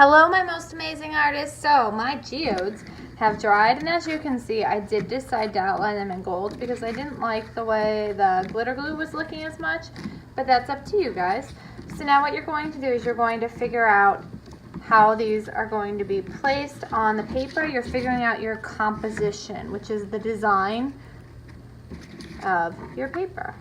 Hello, my most amazing artists. So my geodes have dried, and as you can see, I did decide to outline them in gold because I didn't like the way the glitter glue was looking as much, but that's up to you guys. So now what you're going to do is you're going to figure out how these are going to be placed on the paper. You're figuring out your composition, which is the design of your paper.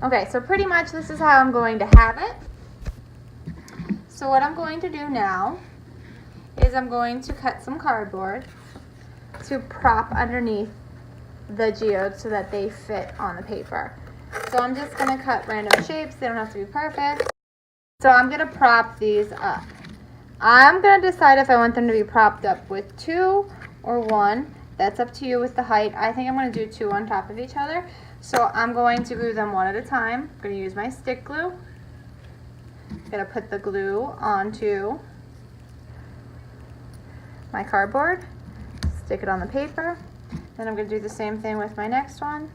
Okay, so pretty much this is how I'm going to have it. So what I'm going to do now is I'm going to cut some cardboard to prop underneath the geodes so that they fit on the paper. So I'm just going to cut random shapes. They don't have to be perfect. So I'm going to prop these up. I'm going to decide if I want them to be propped up with 2 or 1. That's up to you with the height. I think I'm going to do 2 on top of each other. So I'm going to glue them one at a time. I'm going to use my stick glue. I'm going to put the glue onto my cardboard, stick it on the paper. Then I'm going to do the same thing with my next one,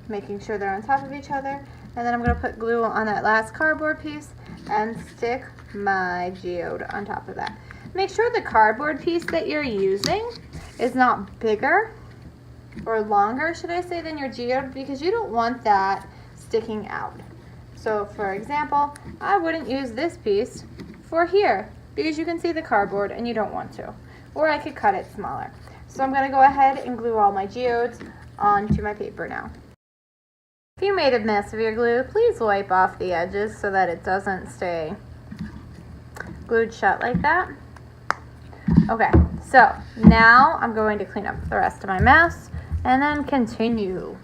making sure they're on top of each other. And then I'm going to put glue on that last cardboard piece and stick my geode on top of that. Make sure the cardboard piece that you're using is not bigger or longer, should I say, than your geode, because you don't want that sticking out. So for example, I wouldn't use this piece for here because you can see the cardboard and you don't want to. Or I could cut it smaller. So I'm going to go ahead and glue all my geodes onto my paper now. If you made a mess of your glue, please wipe off the edges so that it doesn't stay glued shut like that. Okay, so now I'm going to clean up the rest of my mess and then continue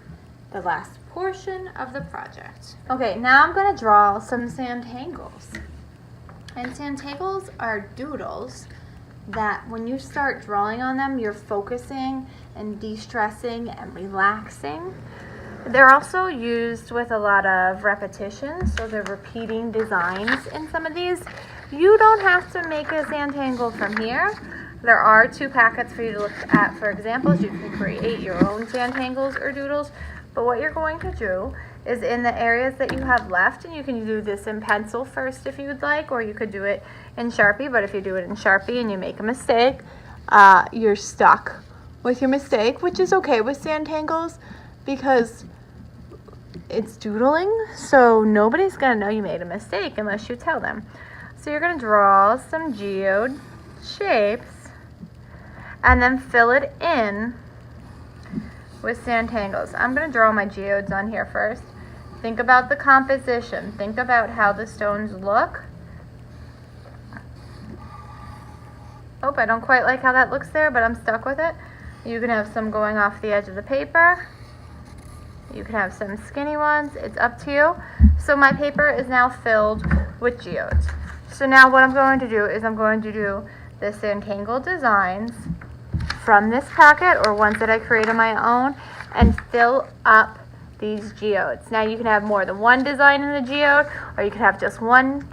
the last portion of the project. Okay, now I'm going to draw some Zentangles. And Zentangles are doodles that when you start drawing on them, you're focusing and de-stressing and relaxing. They're also used with a lot of repetition, so they're repeating designs in some of these. You don't have to make a Zentangle from here. There are 2 packets for you to look at for examples. You can create your own Zentangles or doodles, but what you're going to do is in the areas that you have left, and you can do this in pencil first if you would like, or you could do it in Sharpie, but if you do it in Sharpie and you make a mistake, you're stuck with your mistake, which is okay with Zentangles because it's doodling, so nobody's going to know you made a mistake unless you tell them. So you're going to draw some geode shapes and then fill it in with Zentangles. I'm going to draw my geodes on here first. Think about the composition. Think about how the stones look. Oh, I don't quite like how that looks there, but I'm stuck with it. You can have some going off the edge of the paper. You can have some skinny ones. It's up to you. So my paper is now filled with geodes. So now what I'm going to do is I'm going to do the Zentangle designs from this packet or ones that I create on my own and fill up these geodes. Now you can have more than one design in the geode or you can have just one.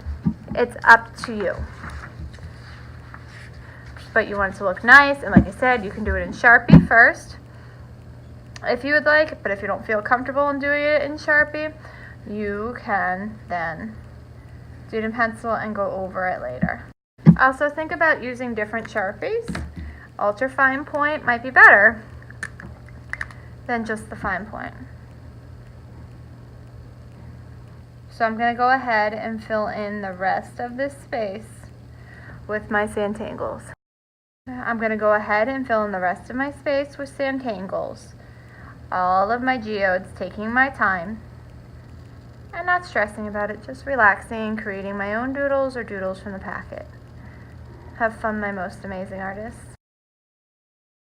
It's up to you. But you want it to look nice, and like I said, you can do it in Sharpie first if you would like, but if you don't feel comfortable in doing it in Sharpie, you can then do it in pencil and go over it later. Also think about using different Sharpies. Ultra fine point might be better than just the fine point. So I'm going to go ahead and fill in the rest of this space with my Zentangles. I'm going to go ahead and fill in the rest of my space with Zentangles. All of my geodes, taking my time and not stressing about it, just relaxing, creating my own doodles or doodles from the packet. Have fun, my most amazing artists.